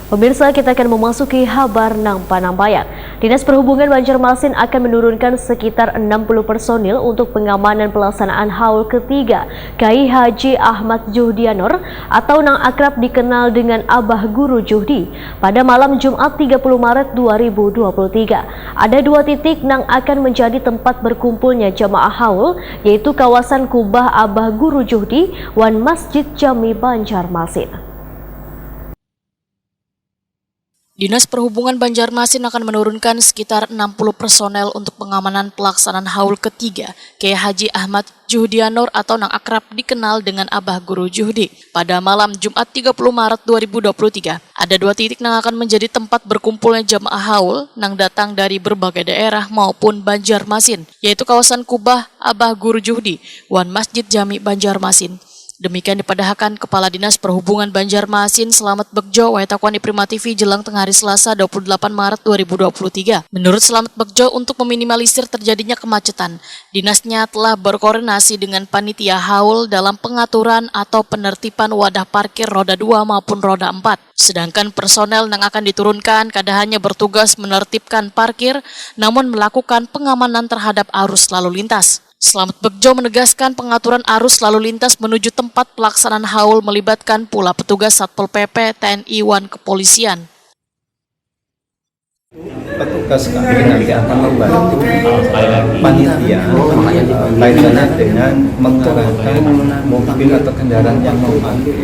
Pemirsa, kita akan memasuki kabar nang Panambayan. Dinas Perhubungan Banjarmasin akan menurunkan sekitar 60 personil untuk pengamanan pelaksanaan haul ketiga Kiai Haji Ahmad Juhdianor atau nang akrab dikenal dengan Abah Guru Juhdi pada malam Jumat 30 Maret 2023. Ada dua titik nang akan menjadi tempat berkumpulnya jamaah haul, yaitu kawasan Kubah Abah Guru Juhdi wan Masjid Jami Banjarmasin. Dinas Perhubungan Banjarmasin akan menurunkan sekitar 60 personel untuk pengamanan pelaksanaan haul ketiga Kiai Haji Ahmad Juhdianor atau nang akrab dikenal dengan Abah Guru Juhdi pada malam Jumat 30 Maret 2023. Ada dua titik yang akan menjadi tempat berkumpulnya jamaah haul nang datang dari berbagai daerah maupun Banjarmasin, yaitu kawasan Kubah Abah Guru Juhdi wan Masjid Jami Banjarmasin. Demikian dipadahkan Kepala Dinas Perhubungan Banjarmasin Slamet Begjo Waitakwani Prima TV jelang tengah hari Selasa 28 Maret 2023. Menurut Slamet Begjo, untuk meminimalisir terjadinya kemacetan, dinasnya telah berkoordinasi dengan panitia haul dalam pengaturan atau penertiban wadah parkir roda 2 maupun roda 4. Sedangkan personel yang akan diturunkan kada hanya bertugas menertibkan parkir, namun melakukan pengamanan terhadap arus lalu lintas. Slamet Begjo menegaskan pengaturan arus lalu lintas menuju tempat pelaksanaan haul melibatkan pula petugas Satpol PP, TNI, wan Kepolisian. Petugas kami nanti akan membantu panitia kaitannya dengan mengarahkan mobil atau kendaraan yang mau parkir.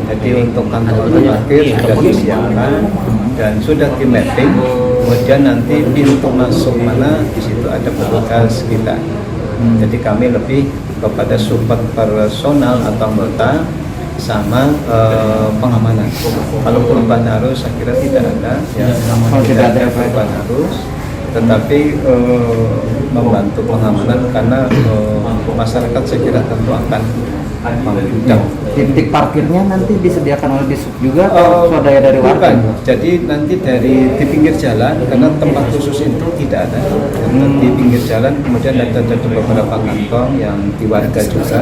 Jadi untuk kantor parkir sudah disiapkan dan sudah di mapping. Kemudian nanti pintu masuk mana di situ ada petugas kita. Jadi kami lebih kepada support personal atau anggota sama pengamanan. Kalau perubahan arus saya kira tidak ada, ya, tidak ada perubahan arus, tetapi membantu pengamanan karena masyarakat saya kira tentu akan memudang. Titik parkirnya nanti disediakan oleh Disub juga atau swadaya dari warga? Jadi nanti di pinggir jalan, karena tempat khusus itu tidak ada. Di pinggir jalan, kemudian ada beberapa kantong yang di warga juga.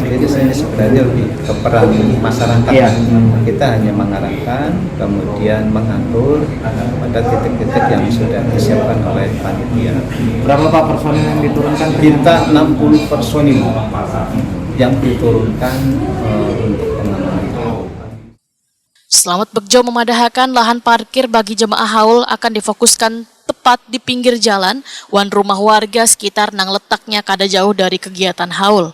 Jadi saya sebenarnya lebih ke peran masyarakat. Kita hanya mengarahkan, kemudian mengatur pada titik-titik yang sudah disiapkan oleh panitia. Berapa Pak personil yang diturunkan? Kita 60 personil yang diturunkan untuk pengamanan. Slamet Begjo memadahkan lahan parkir bagi jemaah haul akan difokuskan tepat di pinggir jalan wan rumah warga sekitar nang letaknya kada jauh dari kegiatan haul.